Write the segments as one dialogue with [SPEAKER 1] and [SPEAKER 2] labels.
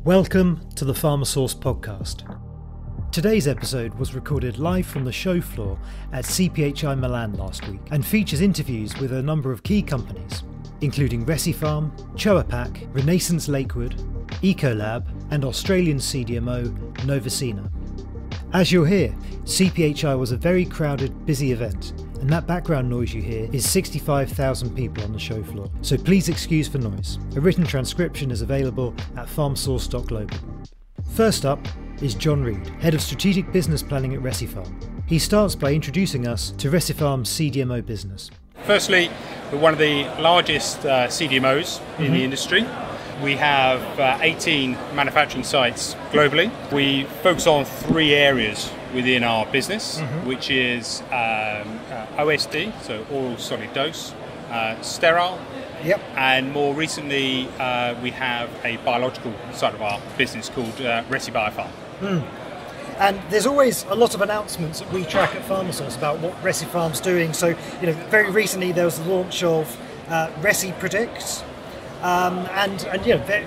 [SPEAKER 1] Welcome to the PharmaSource podcast. Today's episode was recorded live from the show floor at CPHI Milan last week and features interviews with a number of key companies, including Recipharm, Tjoapack, Renaissance Lakewood, Ecolab and Australian CDMO NovaCina. As you'll hear, CPHI was a very crowded, busy event, and that background noise you hear is 65,000 people on the show floor, so please excuse for noise. A written transcription is available at pharmasource.global. First up is John Reed, Head of Strategic Business Planning at Recipharm. He starts by introducing us to Recipharm's CDMO business.
[SPEAKER 2] Firstly, we're one of the largest CDMOs in the industry. We have 18 manufacturing sites globally. We focus on three areas within our business, which is OSD, so oral solid dose, sterile, and more recently we have a biological side of our business called Recipharm.
[SPEAKER 3] And there's always a lot of announcements that we track at PharmaSource about what Recipharm's doing. So, very recently there was the launch of Recipredict, and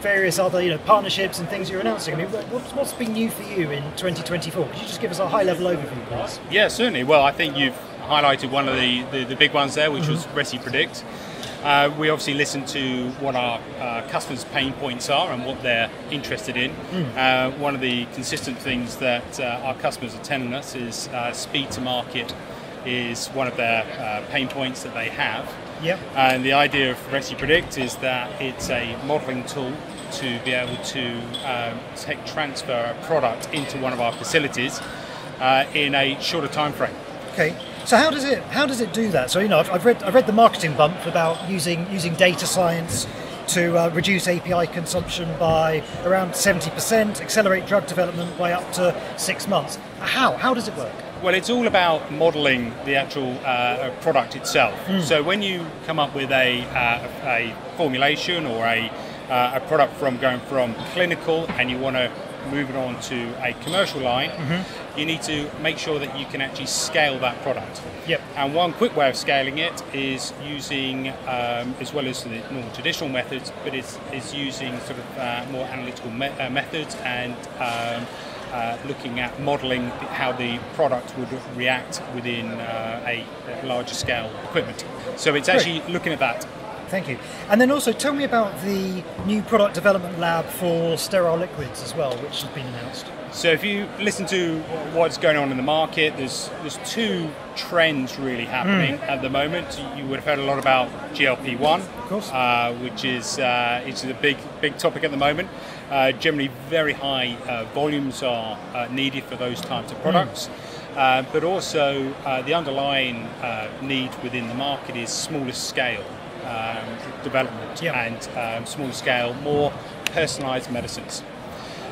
[SPEAKER 3] various other partnerships and things you're announcing. I mean, what's been new for you in 2024? Could you just give us a high-level overview, please?
[SPEAKER 2] Yeah, certainly. Well, I think you've highlighted one of the big ones there, which was Recipredict. We obviously listen to what our customers' pain points are and what they're interested in. One of the consistent things that our customers are telling us is speed to market is one of their pain points that they have. And the idea of Recipredict is that it's a modelling tool to be able to transfer a product into one of our facilities in a shorter time frame.
[SPEAKER 3] Okay. So how does it do that? So I've read the marketing bump about using data science to reduce API consumption by around 70%, accelerate drug development by up to 6 months. How does it work?
[SPEAKER 2] Well, it's all about modelling the actual product itself. So when you come up with a formulation or a product going from clinical and you want to move it on to a commercial line, you need to make sure that you can actually scale that product. And one quick way of scaling it is using, as well as the more traditional methods, but it's using sort of more analytical methods and looking at modelling how the product would react within a larger scale equipment. So it's actually looking at that.
[SPEAKER 3] Thank you. And then also tell me about the new product development lab for sterile liquids as well, which has been announced.
[SPEAKER 2] So if you listen to what's going on in the market, there's two trends really happening at the moment. You would have heard a lot about GLP-1,
[SPEAKER 3] of course,
[SPEAKER 2] which is a big topic at the moment. Generally, very high volumes are needed for those types of products. But also the underlying need within the market is smaller scale development and smaller scale, more personalised medicines.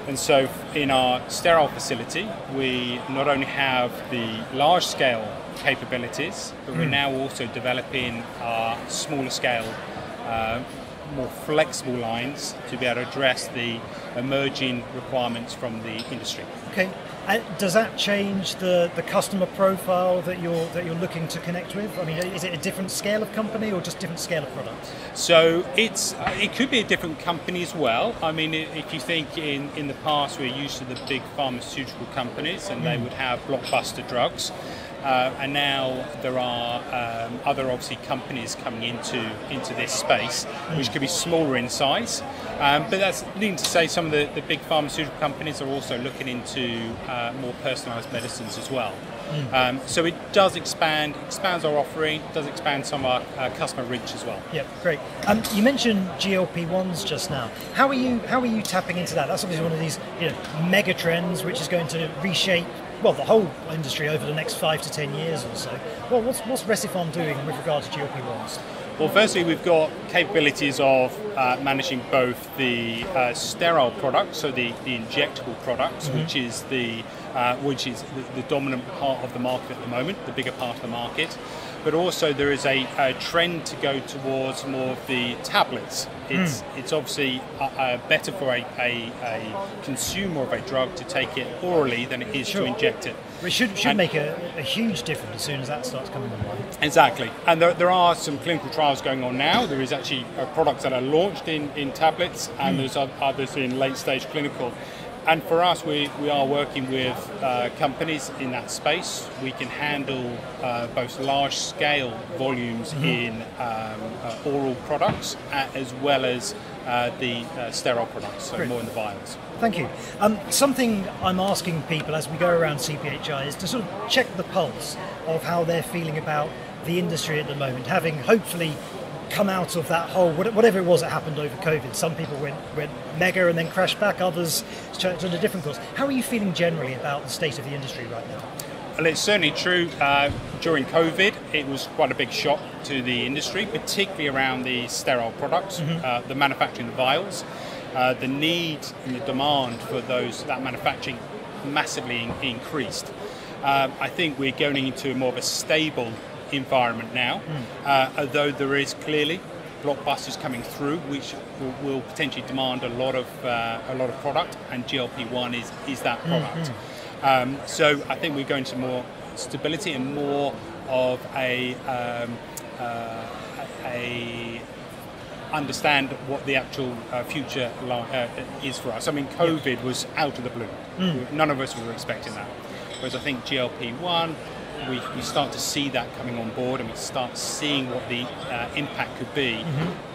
[SPEAKER 2] And so in our sterile facility, we not only have the large scale capabilities, but we're now also developing our smaller scale, more flexible lines to be able to address the emerging requirements from the industry.
[SPEAKER 3] Okay. Does that change the customer profile that you're looking to connect with? I mean, is it a different scale of company or just different scale of products?
[SPEAKER 2] So it could be a different company as well. I mean, if you think in the past we're used to the big pharmaceutical companies and they would have blockbuster drugs. And now there are other obviously companies coming into this space, which could be smaller in size. But that's needing to say some of the big pharmaceutical companies are also looking into more personalised medicines as well. So it does expands our offering, does expand some of our customer reach as well.
[SPEAKER 3] Yeah, great. You mentioned GLP-1s just now. How are you tapping into that? That's obviously one of these mega trends which is going to reshape the whole industry over the next 5 to 10 years or so. Well, what's Recipharm doing with regard to GLP-1s?
[SPEAKER 2] Well, firstly, we've got capabilities of managing both the sterile products, so the injectable products, which is the dominant part of the market at the moment, the bigger part of the market. but also there is a trend to go towards more of the tablets. It's obviously better for a consumer of a drug to take it orally than it is to inject it.
[SPEAKER 3] It should make a huge difference as soon as that starts coming online.
[SPEAKER 2] Exactly. And there are some clinical trials going on now. There is actually products that are launched in tablets, and there's others in late stage clinical. And for us, we are working with companies in that space. We can handle both large scale volumes in oral products as well as the sterile products, so more in the vials.
[SPEAKER 3] Thank you. Something I'm asking people as we go around CPHI is to sort of check the pulse of how they're feeling about the industry at the moment, having hopefully come out of that whole, whatever it was that happened over COVID. Some people went mega and then crashed back, others took a different course. How are you feeling generally about the state of the industry right now?
[SPEAKER 2] Well, it's certainly true. During COVID, it was quite a big shock to the industry, particularly around the sterile products, the manufacturing of vials. The need and the demand for that manufacturing massively increased. I think we're going into more of a stable environment now, although there is clearly blockbusters coming through, which will potentially demand a lot of product, and GLP-1 is that product. So I think we're going to more stability and more of a understand what the actual future is for us. I mean, COVID was out of the blue. None of us were expecting that. Whereas I think GLP-1, we start to see that coming on board, and we start seeing what the impact could be,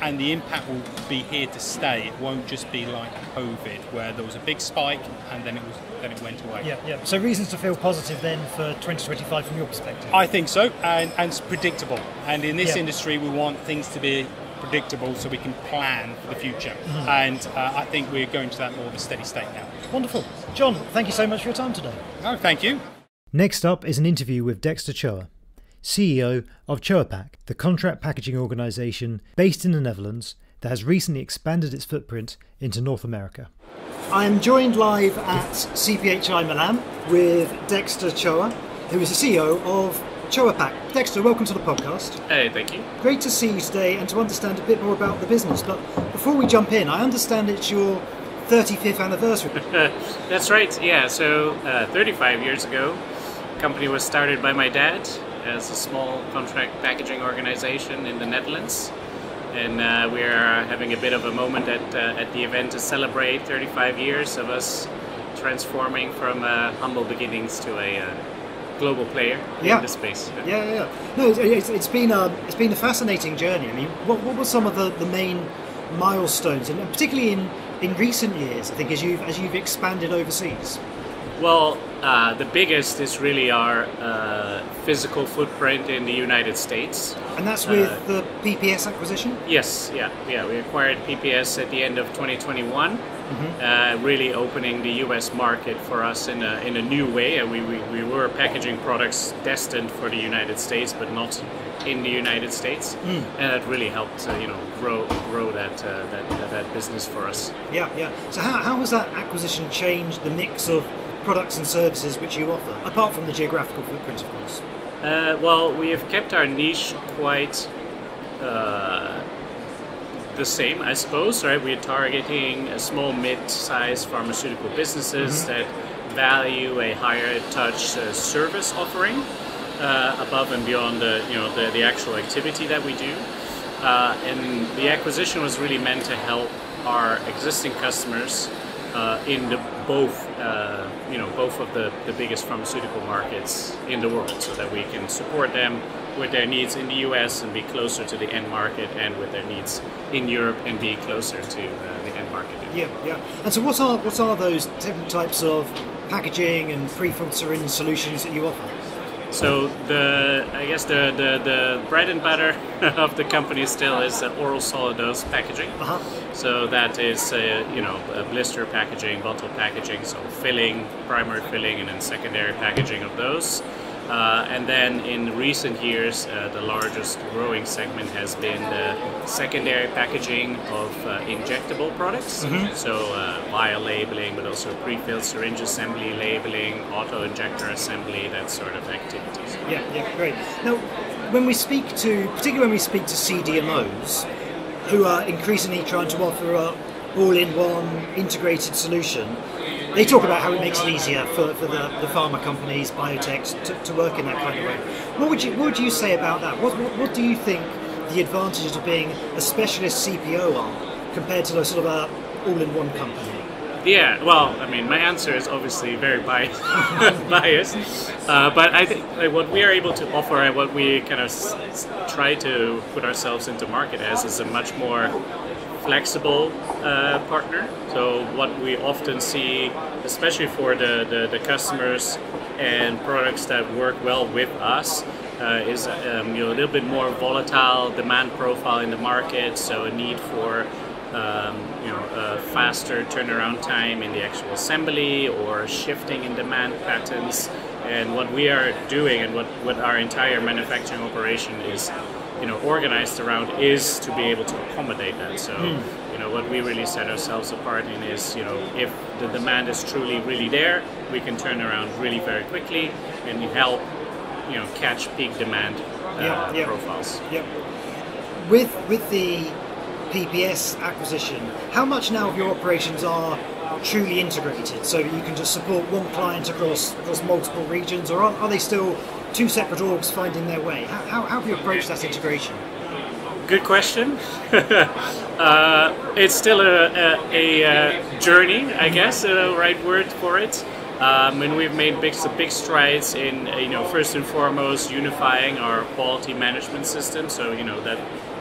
[SPEAKER 2] and the impact will be here to stay. It won't just be like COVID, where there was a big spike and then it went away.
[SPEAKER 3] Yeah. So reasons to feel positive then for 2025 from your perspective?
[SPEAKER 2] I think so, and it's predictable. And in this industry, we want things to be predictable so we can plan for the future. And I think we're going to that more of a steady state now.
[SPEAKER 3] Wonderful. John, thank you so much for your time today.
[SPEAKER 2] Oh, thank you.
[SPEAKER 1] Next up is an interview with Dexter Tjoa, CEO of Tjoapack, the contract packaging organisation based in the Netherlands that has recently expanded its footprint into North America.
[SPEAKER 3] I am joined live at CPHI Milan with Dexter Tjoa, who is the CEO of Tjoapack. Dexter, welcome to the podcast.
[SPEAKER 4] Hey, thank you.
[SPEAKER 3] Great to see you today and to understand a bit more about the business. But before we jump in, I understand it's your 35th anniversary.
[SPEAKER 4] That's right, yeah. So 35 years ago, the company was started by my dad as a small contract packaging organization in the Netherlands. And we are having a bit of a moment at the event to celebrate 35 years of us transforming from humble beginnings to a global player in the space.
[SPEAKER 3] Yeah. No, it's been a fascinating journey. I mean, what were some of the main milestones, and particularly in recent years, I think, as you've expanded overseas?
[SPEAKER 4] Well, the biggest is really our physical footprint in the United States.
[SPEAKER 3] And that's with the PPS acquisition?
[SPEAKER 4] Yes, yeah. We acquired PPS at the end of 2021, really opening the US market for us in a new way. We were packaging products destined for the United States, but not in the United States, and that really helped grow that business for us.
[SPEAKER 3] Yeah. So how has that acquisition changed the mix of products and services which you offer, apart from the geographical footprint, of course?
[SPEAKER 4] Well, we have kept our niche quite the same, I suppose, right? We're targeting small, mid-sized pharmaceutical businesses that value a higher touch service offering above and beyond the actual activity that we do. And the acquisition was really meant to help our existing customers in both of the biggest pharmaceutical markets in the world, so that we can support them with their needs in the US and be closer to the end market, and with their needs in Europe and be closer to the end market.
[SPEAKER 3] Yeah. And so what are those different types of packaging and pre-filled syringe solutions that you offer?
[SPEAKER 4] So the bread and butter of the company still is oral solid dose packaging. So that is a blister packaging, bottle packaging, so filling, primary filling, and then secondary packaging of those. And then in recent years, the largest growing segment has been the secondary packaging of injectable products. So vial labeling, but also pre-filled syringe assembly labeling, auto-injector assembly, that sort of activities.
[SPEAKER 3] Yeah, great. Now, when we speak to, particularly when we speak to CDMOs, who are increasingly trying to offer a all-in-one integrated solution, they talk about how it makes it easier for the pharma companies, biotechs, to work in that kind of way. What would you say about that? What do you think the advantages of being a specialist CPO are compared to a sort of a all-in-one company?
[SPEAKER 4] Yeah, well, I mean, my answer is obviously very biased, but I think what we are able to offer and what we kind of try to put ourselves into market as is a much more flexible partner. So what we often see, especially for the customers and products that work well with us, is a little bit more volatile demand profile in the market. So a need for a faster turnaround time in the actual assembly or shifting in demand patterns. And what we are doing and what our entire manufacturing operation is organized around is to be able to accommodate that. So what we really set ourselves apart in is if the demand is truly really there, we can turn around really very quickly and help catch peak demand profiles.
[SPEAKER 3] Yep. With the PPS acquisition, how much now of your operations are truly integrated, so that you can just support one client across multiple regions, or are they still two separate orgs finding their way? How have you approached that integration?
[SPEAKER 4] Good question. It's still a journey, I guess, the right word for it. And we've made big strides in, first and foremost, unifying our quality management system. So, that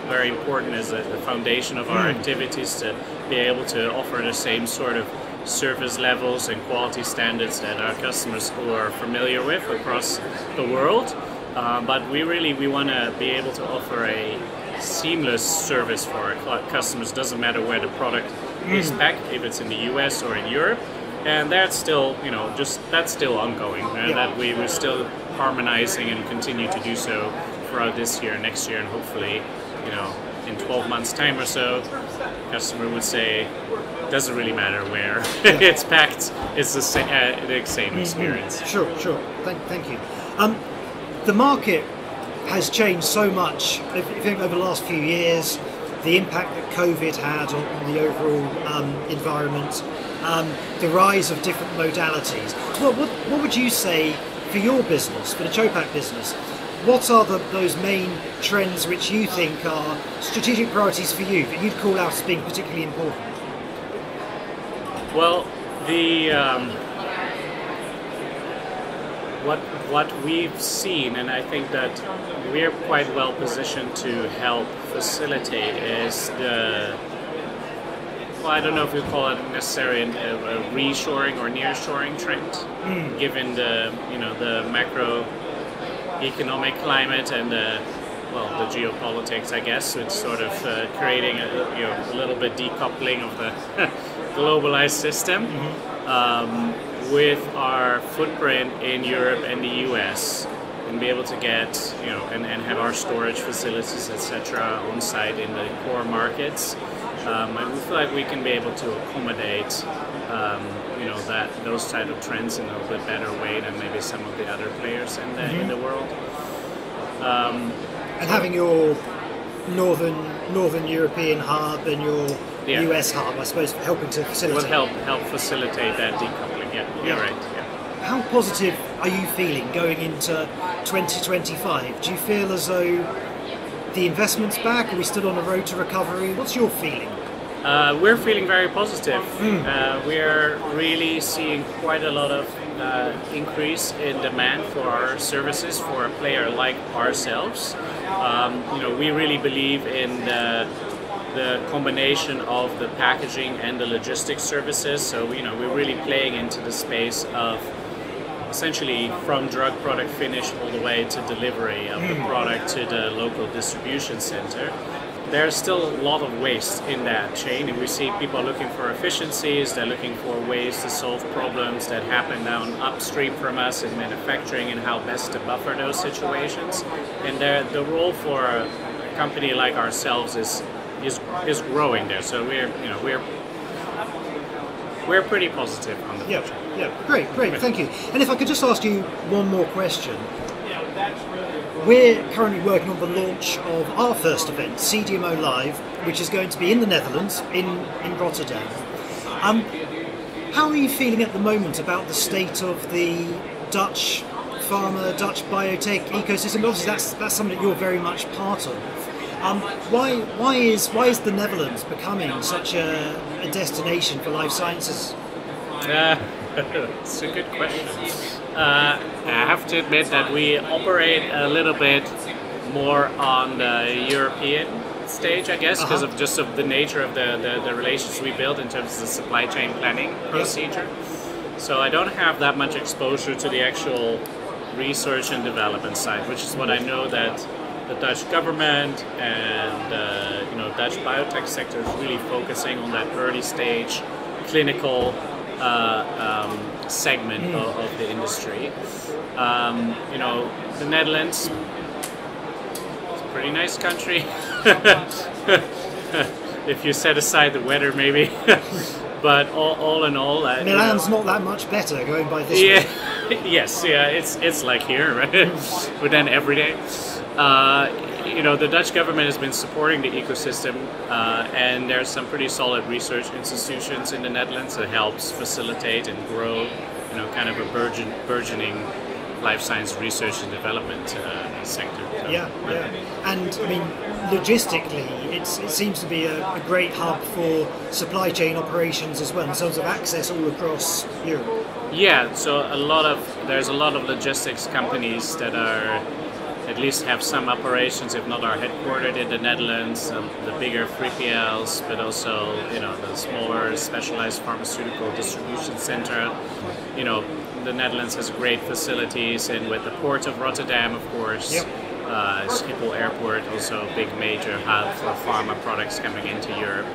[SPEAKER 4] very important as the foundation of our activities to be able to offer the same sort of service levels and quality standards that our customers who are familiar with across the world. But we want to be able to offer a seamless service for our customers. Doesn't matter where the product is packed, if it's in the US or in Europe. And that's still, that's still ongoing. That we're still harmonizing and continue to do so throughout this year, next year, and hopefully, in 12 months' time or so, customer would say, doesn't really matter where it's packed, it's the same experience.
[SPEAKER 3] Sure. Thank you. The market has changed so much, if you think over the last few years, the impact that COVID had on the overall environment, the rise of different modalities. What would you say for your business, for the Tjoapack business? What are those main trends which you think are strategic priorities for you that you'd call out as being particularly important?
[SPEAKER 4] Well, what we've seen, and I think that we're quite well positioned to help facilitate, is I don't know if we call it necessarily a reshoring or nearshoring trend, given the macroeconomic climate and the geopolitics, I guess. It's sort of creating a little bit decoupling of the globalized system. With our footprint in Europe and the US, and be able to get and have our storage facilities, etc., on site in the core markets. And we feel like we can be able to accommodate those type of trends in a little bit better way than maybe some of the other players in the world.
[SPEAKER 3] And having your northern European hub and your US hub, I suppose, helping to facilitate.
[SPEAKER 4] Will help facilitate that decoupling. You're right. Yeah.
[SPEAKER 3] How positive are you feeling going into 2025? Do you feel as though the investment's back? Are we still on the road to recovery? What's your feeling?
[SPEAKER 4] We're feeling very positive. We're really seeing quite a lot of increase in demand for our services for a player like ourselves. We really believe in the combination of the packaging and the logistics services. So we're really playing into the space of essentially from drug product finish all the way to delivery of the product to the local distribution center. There's still a lot of waste in that chain, and we see people looking for efficiencies. They're looking for ways to solve problems that happen down upstream from us in manufacturing and how best to buffer those situations. And the role for a company like ourselves is growing there. So we're pretty positive on the future.
[SPEAKER 3] Yeah, great, thank you. And if I could just ask you one more question. we're currently working on the launch of our first event, CDMO Live, which is going to be in the Netherlands, in Rotterdam. How are you feeling at the moment about the state of the Dutch pharma, Dutch biotech ecosystem? Obviously, that's something that you're very much part of. Why is the Netherlands becoming such a destination for life sciences?
[SPEAKER 4] It's a good question. I have to admit that we operate a little bit more on the European stage, I guess, because of the nature of the relations we build in terms of the supply chain planning procedure. So I don't have that much exposure to the actual research and development side, which is what I know that the Dutch government and Dutch biotech sector is really focusing on that early stage clinical segment of the industry. The Netherlands, it's a pretty nice country. If you set aside the weather, maybe. But all in all,
[SPEAKER 3] Milan's not that much better going by this.
[SPEAKER 4] Yeah, yes, yeah, it's like here, right? But then every day. The Dutch government has been supporting the ecosystem, and there's some pretty solid research institutions in the Netherlands that helps facilitate and grow, kind of a burgeoning life science research and development sector. So,
[SPEAKER 3] yeah. And I mean, logistically, it seems to be a great hub for supply chain operations as well, in terms of access all across Europe.
[SPEAKER 4] Yeah, so there's a lot of logistics companies that are at least have some operations, if not are headquartered in the Netherlands, the bigger 3PLs, but also the smaller specialized pharmaceutical distribution center. The Netherlands has great facilities, and with the port of Rotterdam, of course, Schiphol Airport, also a big major hub for pharma products coming into Europe.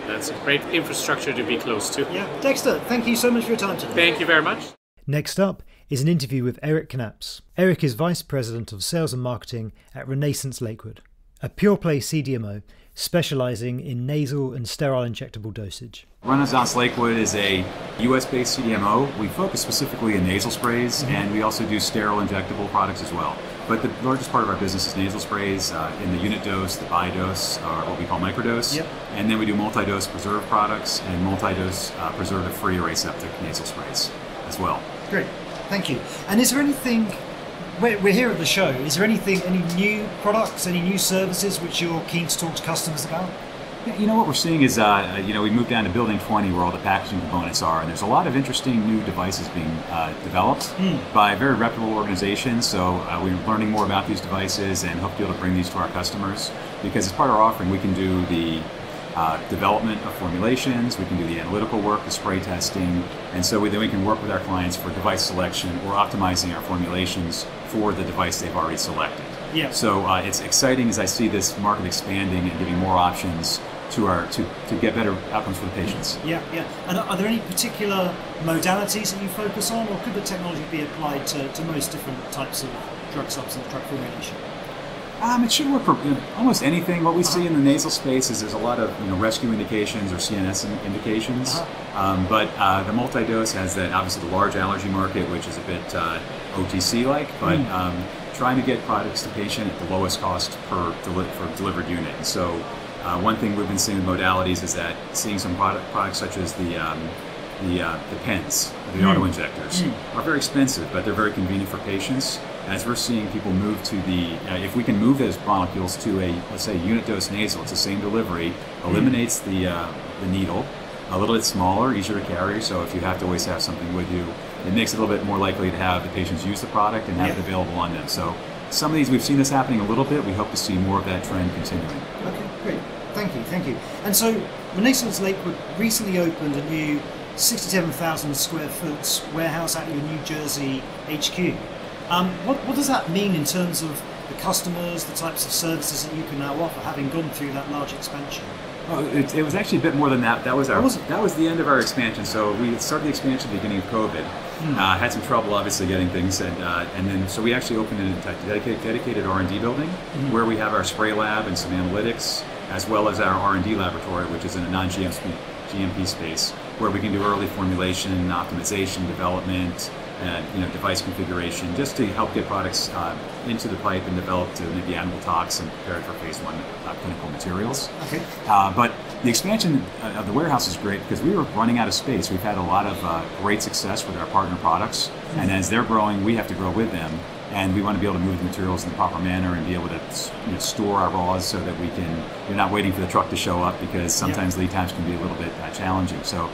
[SPEAKER 4] That's a great infrastructure to be close to.
[SPEAKER 3] Yeah, Dexter, thank you so much for your time today.
[SPEAKER 4] Thank you very much.
[SPEAKER 1] Next up is an interview with Eric Knaps. Eric is Vice President of Sales and Marketing at Renaissance Lakewood, a pure-play CDMO specialising in nasal and sterile injectable dosage.
[SPEAKER 5] Renaissance Lakewood is a US-based CDMO. We focus specifically in nasal sprays, and we also do sterile injectable products as well. But the largest part of our business is nasal sprays in the unit dose, the bi-dose, or what we call microdose. And then we do multi-dose preserved products and multi-dose preservative-free or aseptic nasal sprays as well.
[SPEAKER 3] Great, thank you. And is there anything, we're here at the show, is there any new products, any new services which you're keen to talk to customers about?
[SPEAKER 5] Yeah, what we're seeing is, we moved down to building 20 where all the packaging components are, and there's a lot of interesting new devices being developed by very reputable organizations. So we're learning more about these devices and hope to be able to bring these to our customers, because as part of our offering, we can do the development of formulations, we can do the analytical work, the spray testing, and so then we can work with our clients for device selection or optimizing our formulations for the device they've already selected.
[SPEAKER 3] Yeah.
[SPEAKER 5] So it's exciting as I see this market expanding and giving more options to get better outcomes for the patients.
[SPEAKER 3] Yeah. And are there any particular modalities that you focus on, or could the technology be applied to most different types of drug substance, drug formulation?
[SPEAKER 5] It should work for almost anything. What we see in the nasal space is there's a lot of rescue indications or CNS indications, but the multi-dose has obviously the large allergy market, which is a bit OTC-like, but trying to get products to patient at the lowest cost for delivered unit. And so one thing we've been seeing with modalities is that seeing some products such as the pens, the auto-injectors, are very expensive, but they're very convenient for patients. As we're seeing people move to if we can move those molecules to let's say unit dose nasal, it's the same delivery, eliminates the needle, a little bit smaller, easier to carry, so if you have to always have something with you, it makes it a little bit more likely to have the patients use the product and have it available on them. So some of these, we've seen this happening a little bit. We hope to see more of that trend continuing.
[SPEAKER 3] Okay, great. Thank you. And so Renaissance Lakewood recently opened a new 67,000 square foot warehouse at your New Jersey HQ. What does that mean in terms of the customers, the types of services that you can now offer, having gone through that large expansion?
[SPEAKER 5] Well, it was actually a bit more than that. That was the end of our expansion. So we started the expansion at the beginning of COVID. Had some trouble, obviously, getting things, and then so we actually opened a dedicated R&D building where we have our spray lab and some analytics, as well as our R&D laboratory, which is in a non-GMP space, where we can do early formulation, optimization, development, device configuration, just to help get products into the pipe and developed to maybe animal tox and prepared for phase 1 clinical materials.
[SPEAKER 3] Okay.
[SPEAKER 5] But the expansion of the warehouse is great because we were running out of space. We've had a lot of great success with our partner products, and as they're growing, we have to grow with them. And we want to be able to move the materials in the proper manner and be able to store our raws so that you're not waiting for the truck to show up, because sometimes lead times can be a little bit challenging. So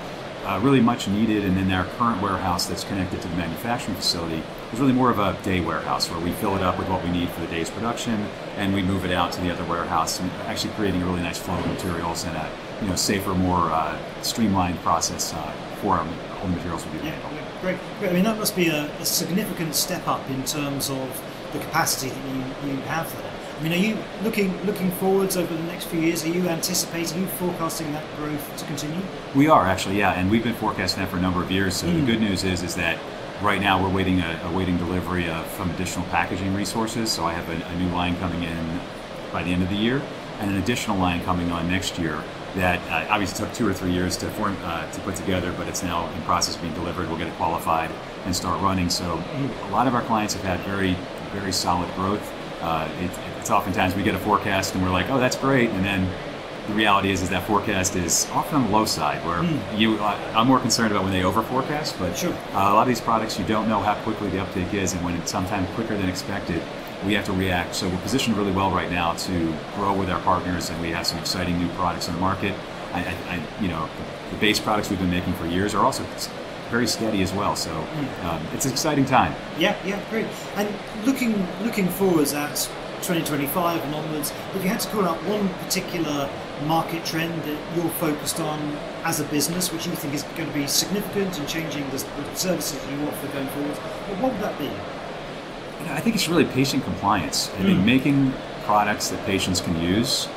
[SPEAKER 5] really much needed, and in our current warehouse that's connected to the manufacturing facility is really more of a day warehouse where we fill it up with what we need for the day's production and we move it out to the other warehouse, and actually creating a really nice flow of materials and a safer, more streamlined process for all the materials we do.
[SPEAKER 3] Great. I mean, that must be a significant step up in terms of the capacity that you have there. I mean, are you looking forwards over the next few years? Are you forecasting that growth to continue?
[SPEAKER 5] We are actually, yeah, and we've been forecasting that for a number of years. So the good news is that right now we're waiting delivery of some additional packaging resources. So I have a new line coming in by the end of the year, and an additional line coming on next year. That obviously took 2 or 3 years to put together, but it's now in process of being delivered. We'll get it qualified and start running. So a lot of our clients have had very, very solid growth. It's oftentimes we get a forecast and we're like, oh, that's great, and then the reality is that forecast is often on the low side, where I'm more concerned about when they over forecast, but
[SPEAKER 3] sure.
[SPEAKER 5] A lot of these products you don't know how quickly the uptake is, and when it's sometimes quicker than expected, we have to react. So we're positioned really well right now to grow with our partners, and we have some exciting new products on the market. The base products we've been making for years are also very steady as well. So it's an exciting time.
[SPEAKER 3] Yeah, great. And looking forwards at 2025 and onwards, if you had to call out one particular market trend that you're focused on as a business, which you think is going to be significant in changing the services you offer going forward, what would that be?
[SPEAKER 5] I think it's really patient compliance. I think making products that patients can use,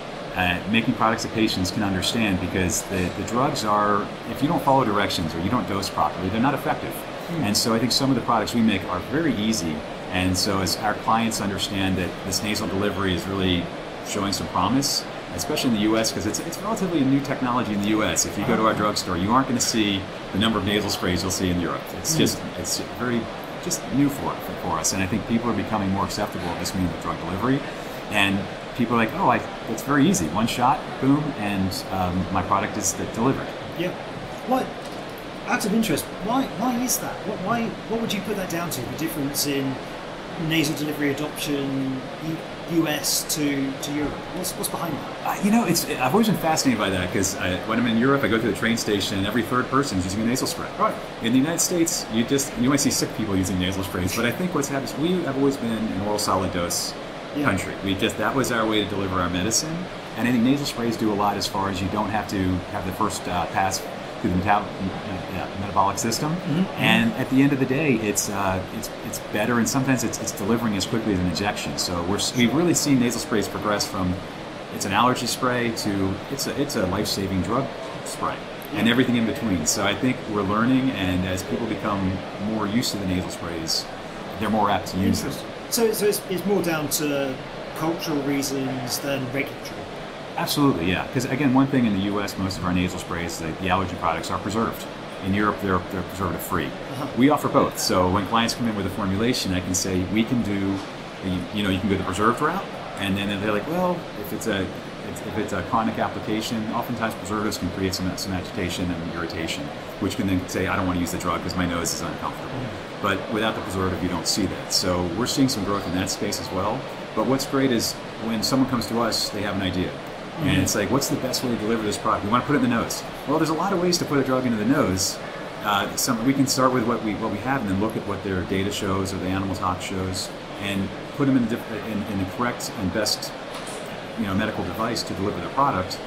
[SPEAKER 5] making products that patients can understand, because the drugs are, if you don't follow directions or you don't dose properly, they're not effective. And so I think some of the products we make are very easy. And so as our clients understand that this nasal delivery is really showing some promise, especially in the U.S., because it's relatively a new technology in the U.S. If you go to our drugstore, you aren't going to see the number of nasal sprays you'll see in Europe. It's very new for us, and I think people are becoming more acceptable of this means of drug delivery, and people are like, it's very easy, one shot, boom, and my product is delivered.
[SPEAKER 3] Yeah. What? Out of interest, why is that? What would you put that down to? The difference in nasal delivery adoption, US to Europe. What's behind that?
[SPEAKER 5] I've always been fascinated by that, because when I'm in Europe, I go to the train station and every third person is using a nasal spray.
[SPEAKER 3] Right.
[SPEAKER 5] In the United States, you might see sick people using nasal sprays, but I think what's happened is we have always been an oral solid dose country. That was our way to deliver our medicine, and I think nasal sprays do a lot as far as you don't have to have the first pass through the metabolic system, and at the end of the day, it's better, and sometimes it's delivering as quickly as an injection. So we've really seen nasal sprays progress from it's an allergy spray to it's a life-saving drug spray, and everything in between. So I think we're learning, and as people become more used to the nasal sprays, they're more apt to use them.
[SPEAKER 3] So it's more down to cultural reasons than regulatory.
[SPEAKER 5] Absolutely, yeah. Because again, one thing in the U.S., most of our nasal sprays, the allergy products, are preserved. In Europe, they're preservative-free. We offer both. So when clients come in with a formulation, I can say we can do, you can go the preserved route, and then they're like, well, if it's a chronic application, oftentimes preservatives can create some agitation and irritation, which can then say, I don't want to use the drug because my nose is uncomfortable. But without the preservative, you don't see that. So we're seeing some growth in that space as well. But what's great is when someone comes to us, they have an idea. And it's like, what's the best way to deliver this product? We want to put it in the nose. Well, there's a lot of ways to put a drug into the nose. We can start with what we have, and then look at what their data shows or the animal tox shows, and put them in the correct and best medical device to deliver the product.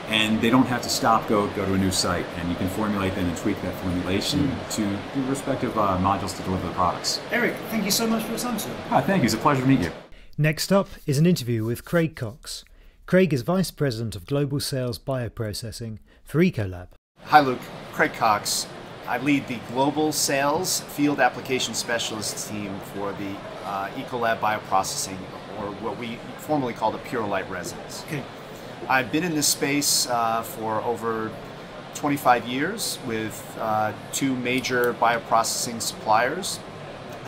[SPEAKER 5] And they don't have to stop, go to a new site, and you can formulate them and tweak that formulation to the respective modules to deliver the products.
[SPEAKER 3] Eric, thank you so much for your time, sir.
[SPEAKER 5] Thank you. It's a pleasure to meet you.
[SPEAKER 1] Next up is an interview with Craig Cox. Craig is Vice President of Global Sales Bioprocessing for Ecolab.
[SPEAKER 6] Hi Luke, Craig Cox. I lead the Global Sales Field Application Specialists team for the Ecolab Bioprocessing, or what we formerly called the Pure Light resins.
[SPEAKER 3] Okay.
[SPEAKER 6] I've been in this space for over 25 years with two major bioprocessing suppliers,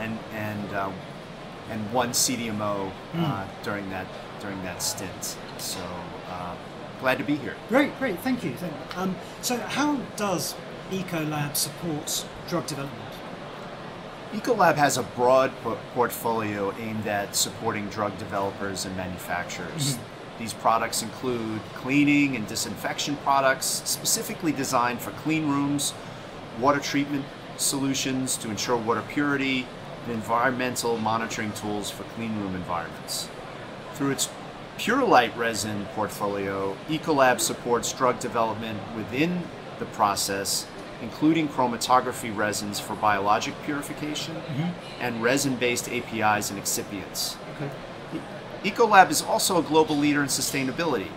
[SPEAKER 6] and one CDMO during that stint. So glad to be here.
[SPEAKER 3] Great, thank you. So how does Ecolab support drug development?
[SPEAKER 6] Ecolab has a broad portfolio aimed at supporting drug developers and manufacturers. These products include cleaning and disinfection products specifically designed for clean rooms, water treatment solutions to ensure water purity, and environmental monitoring tools for clean room environments. Through its Purolite resin portfolio, Ecolab supports drug development within the process, including chromatography resins for biologic purification and resin-based APIs and excipients. Ecolab is also a global leader in sustainability,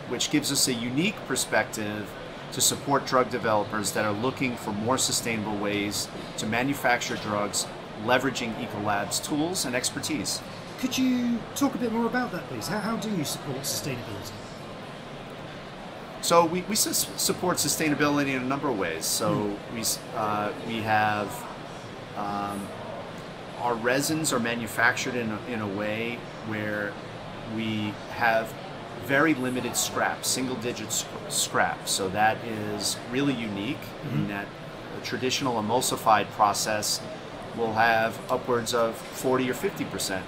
[SPEAKER 6] which gives us a unique perspective to support drug developers that are looking for more sustainable ways to manufacture drugs, leveraging Ecolab's tools and expertise.
[SPEAKER 3] Could you talk a bit more about that, please? How do you support sustainability?
[SPEAKER 6] So we support sustainability in a number of ways. So we have our resins are manufactured in a way where we have very limited scrap, single-digit scrap. So that is really unique in that a traditional emulsified process will have upwards of 40 or 50%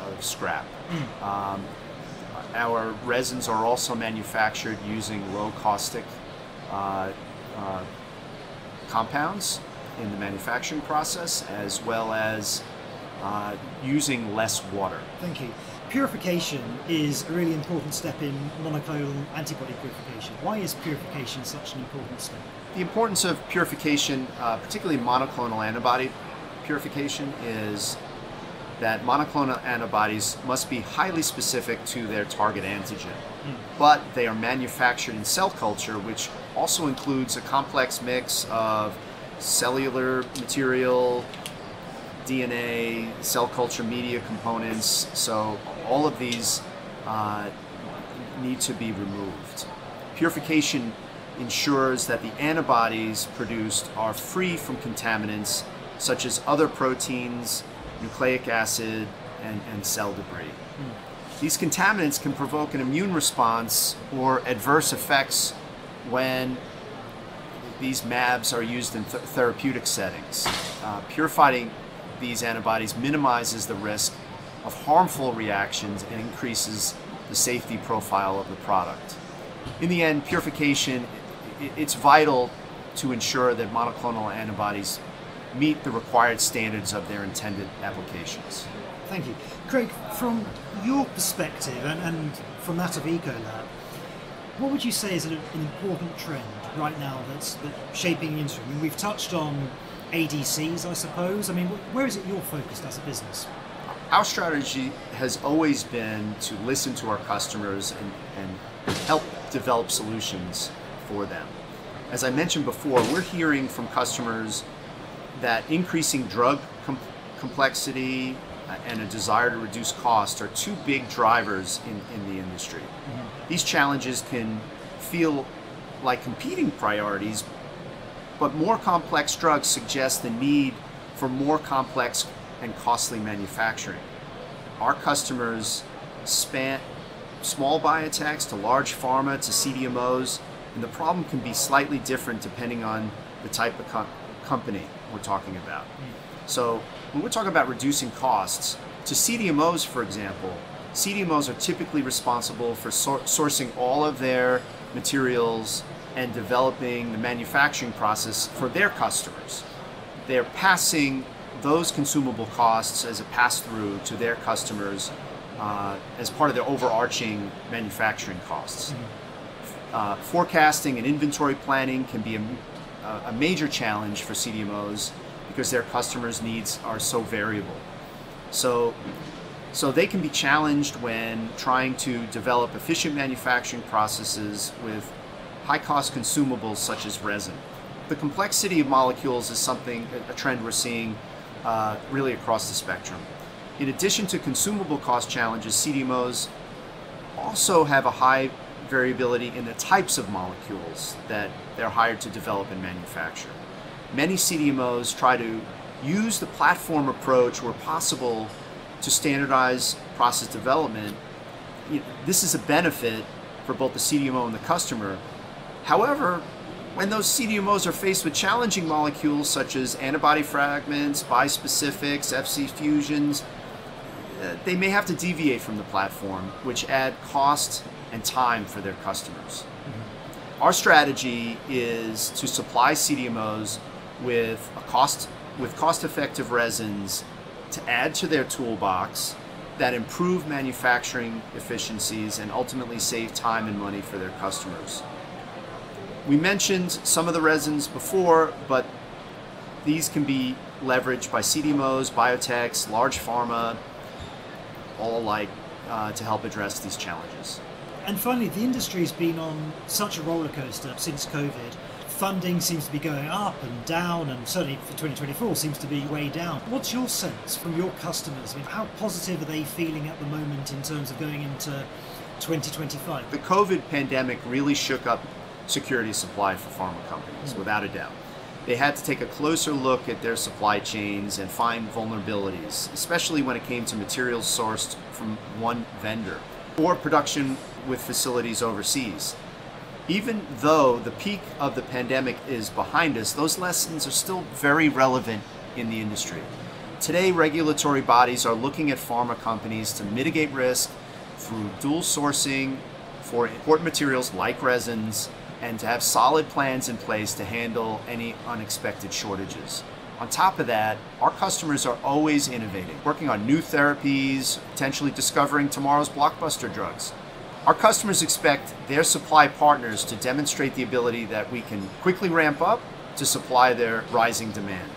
[SPEAKER 6] of scrap. Our resins are also manufactured using low caustic compounds in the manufacturing process, as well as using less water.
[SPEAKER 3] Thank you. Purification is a really important step in monoclonal antibody purification. Why is purification such an important step?
[SPEAKER 6] The importance of purification, particularly monoclonal antibody purification, is that monoclonal antibodies must be highly specific to their target antigen, but they are manufactured in cell culture, which also includes a complex mix of cellular material, DNA, cell culture media components. So all of these need to be removed. Purification ensures that the antibodies produced are free from contaminants such as other proteins, nucleic acid, and cell debris. These contaminants can provoke an immune response or adverse effects when these MABs are used in therapeutic settings. Purifying these antibodies minimizes the risk of harmful reactions and increases the safety profile of the product. In the end, purification, it's vital to ensure that monoclonal antibodies meet the required standards of their intended applications.
[SPEAKER 3] Thank you. Craig, from your perspective and from that of Ecolab, what would you say is an important trend right now that's shaping the industry? I mean, we've touched on ADCs, I suppose. I mean, where is it you're focused as a business?
[SPEAKER 6] Our strategy has always been to listen to our customers and help develop solutions for them. As I mentioned before, we're hearing from customers that increasing drug complexity and a desire to reduce cost are two big drivers in the industry. These challenges can feel like competing priorities, but more complex drugs suggest the need for more complex and costly manufacturing. Our customers span small biotechs to large pharma to CDMOs, and the problem can be slightly different depending on the type of company we're talking about. So when we're talking about reducing costs, to CDMOs, for example, CDMOs are typically responsible for sourcing all of their materials and developing the manufacturing process for their customers. They're passing those consumable costs as a pass-through to their customers as part of their overarching manufacturing costs. Forecasting and inventory planning can be a major challenge for CDMOs because their customers' needs are so variable. So they can be challenged when trying to develop efficient manufacturing processes with high-cost consumables such as resin. The complexity of molecules is a trend we're seeing really across the spectrum. In addition to consumable cost challenges, CDMOs also have a high variability in the types of molecules that they're hired to develop and manufacture. Many CDMOs try to use the platform approach where possible to standardize process development, this is a benefit for both the CDMO and the customer. However, when those CDMOs are faced with challenging molecules such as antibody fragments, bispecifics, FC fusions, they may have to deviate from the platform, which add cost and time for their customers. Our strategy is to supply CDMOs with cost-effective resins to add to their toolbox that improve manufacturing efficiencies and ultimately save time and money for their customers. We mentioned some of the resins before, but these can be leveraged by CDMOs, biotechs, large pharma, all alike, to help address these challenges.
[SPEAKER 3] And finally, the industry's been on such a roller coaster since COVID. Funding seems to be going up and down, and certainly for 2024 seems to be way down. What's your sense from your customers? I mean, how positive are they feeling at the moment in terms of going into 2025?
[SPEAKER 6] The COVID pandemic really shook up security of supply for pharma companies, without a doubt. They had to take a closer look at their supply chains and find vulnerabilities, especially when it came to materials sourced from one vendor or production with facilities overseas. Even though the peak of the pandemic is behind us, those lessons are still very relevant in the industry. Today, regulatory bodies are looking at pharma companies to mitigate risk through dual sourcing for important materials like resins, and to have solid plans in place to handle any unexpected shortages. On top of that, our customers are always innovating, working on new therapies, potentially discovering tomorrow's blockbuster drugs. Our customers expect their supply partners to demonstrate the ability that we can quickly ramp up to supply their rising demand.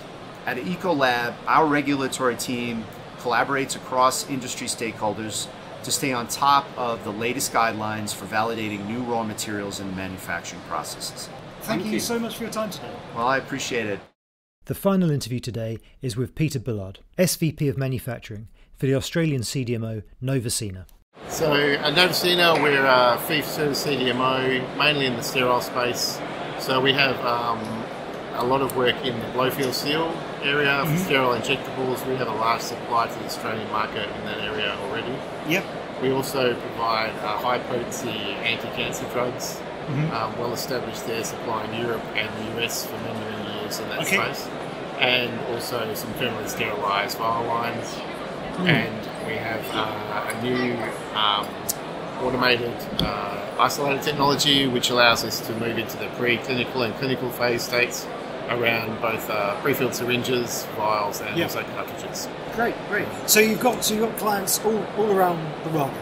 [SPEAKER 6] At Ecolab, our regulatory team collaborates across industry stakeholders to stay on top of the latest guidelines for validating new raw materials in manufacturing processes.
[SPEAKER 3] Thank you so much for your time today.
[SPEAKER 6] Well, I appreciate it.
[SPEAKER 1] The final interview today is with Peter Bullard, SVP of Manufacturing for the Australian CDMO NovaCina.
[SPEAKER 7] So at NovaCina, we're a fee-for-service CDMO, mainly in the sterile space. So we have a lot of work in the blow-fill seal area for sterile injectables. We have a large supply to the Australian market in that area already.
[SPEAKER 3] Yep.
[SPEAKER 7] We also provide high-potency anti-cancer drugs, well established there, supplying Europe and the US for many, many years in that space. And also some thermally sterilised vial lines. And we have a new automated isolator technology, which allows us to move into the preclinical and clinical phase states around both pre-filled syringes, vials, and also cartridges.
[SPEAKER 3] Great. So you've got clients all around the world.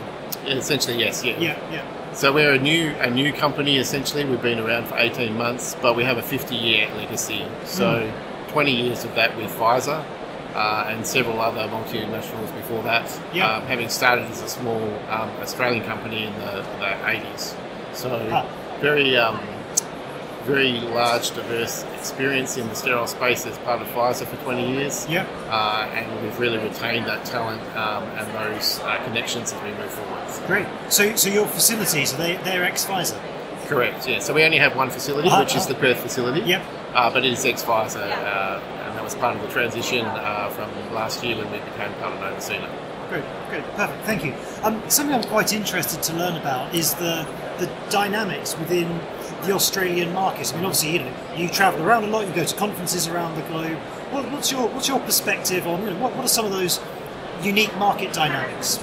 [SPEAKER 7] Essentially, yes.
[SPEAKER 3] Yeah.
[SPEAKER 7] So we're a new company. Essentially, we've been around for 18 months, but we have a 50-year legacy. So 20 years of that with Pfizer. And several other multinationals before that, having started as a small Australian company in the 80s. So very large, diverse experience in the sterile space as part of Pfizer for 20 years. And we've really retained that talent and those connections as we move forward.
[SPEAKER 3] Great. So your facilities, they're ex-Pfizer?
[SPEAKER 7] Correct, yeah. So we only have one facility, which is the Perth facility. But it is ex-Pfizer, and that was part of the transition from last year when we became part of NovaCina.
[SPEAKER 3] Great, perfect, thank you. Something I'm quite interested to learn about is the dynamics within the Australian market. I mean, obviously, you travel around a lot, you go to conferences around the globe. What's your perspective on what are some of those unique market dynamics?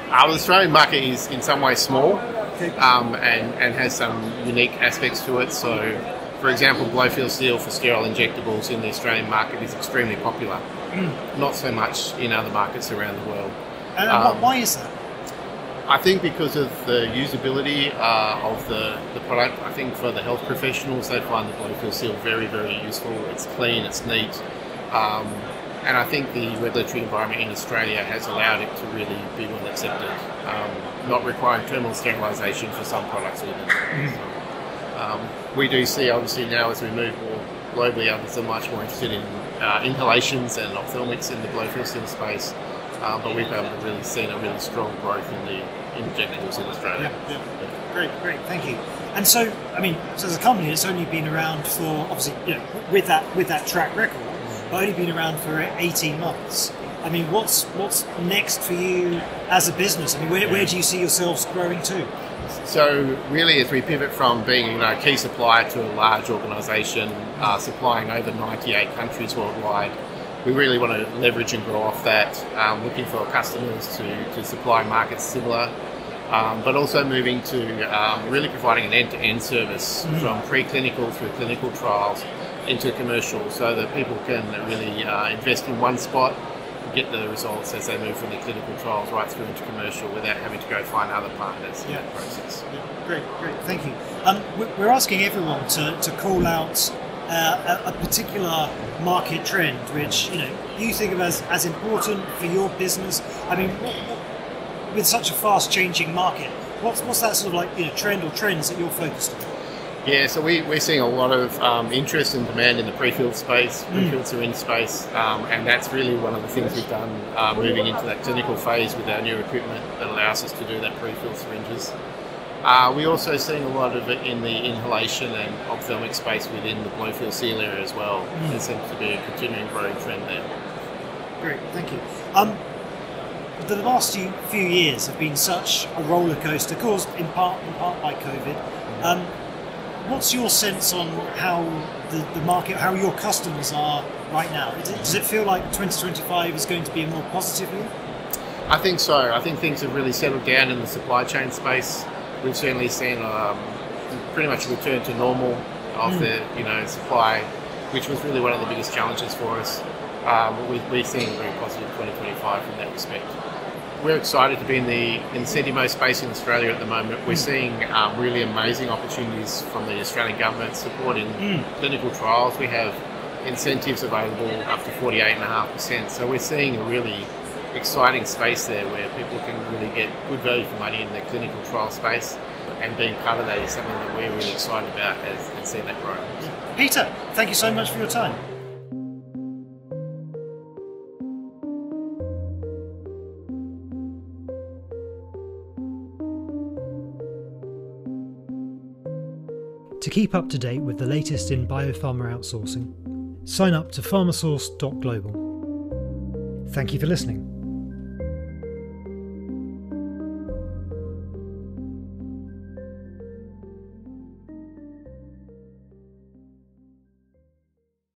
[SPEAKER 7] The Australian market is in some ways small, and has some unique aspects to it. So, for example, blow-fill seal for sterile injectables in the Australian market is extremely popular. Not so much in other markets around the world.
[SPEAKER 3] And why is that?
[SPEAKER 7] I think because of the usability of the product. I think for the health professionals, they find the blow-fill seal very, very useful. It's clean, it's neat. And I think the regulatory environment in Australia has allowed it to really be well accepted, not requiring terminal sterilisation for some products even. We do see, obviously, now as we move more globally, others are much more interested in inhalations and ophthalmics in the blow-fill seal space, but we've really seen a really strong growth in the injectables in Australia.
[SPEAKER 3] Great, thank you. And so, I mean, so as a company that's only been around for, obviously, with that track record, only been around for 18 months. I mean, what's next for you as a business? I mean, where do you see yourselves growing to?
[SPEAKER 7] So really, as we pivot from being a key supplier to a large organisation supplying over 98 countries worldwide, we really want to leverage and grow off that, looking for customers to supply markets similar, but also moving to really providing an end-to-end service from preclinical through clinical trials into commercial, so that people can really invest in one spot, get the results as they move from the clinical trials right through into commercial without having to go find other partners in that process.
[SPEAKER 3] Yeah. Great, thank you. We're asking everyone to call out a particular market trend which you think of as important for your business. I mean, with such a fast changing market, what's that sort of trend or trends that you're focused on?
[SPEAKER 7] Yeah, so we're seeing a lot of interest and demand in the pre-filled space, pre-filled syringe space, and that's really one of the things we've done, moving into that clinical phase with our new equipment that allows us to do that pre-filled syringes. We're also seeing a lot of it in the inhalation and ophthalmic space within the blow-fill seal area as well. There seems to be a continuing growing trend there.
[SPEAKER 3] Great, thank you. The last few years have been such a roller coaster, caused in part by COVID. What's your sense on how the market, how your customers are right now? Does it feel like 2025 is going to be a more positive year?
[SPEAKER 7] I think so. I think things have really settled down in the supply chain space. We've certainly seen pretty much a return to normal of the supply, which was really one of the biggest challenges for us. We're seeing a very positive 2025 from that respect. We're excited to be in the CDMO space in Australia at the moment. We're seeing really amazing opportunities from the Australian government supporting clinical trials. We have incentives available up to 48.5%. So we're seeing a really exciting space there where people can really get good value for money in the clinical trial space. And being part of that is something that we're really excited about and seeing that grow.
[SPEAKER 3] Peter, thank you so much for your time.
[SPEAKER 1] To keep up to date with the latest in biopharma outsourcing, sign up to pharmasource.global. Thank you for listening.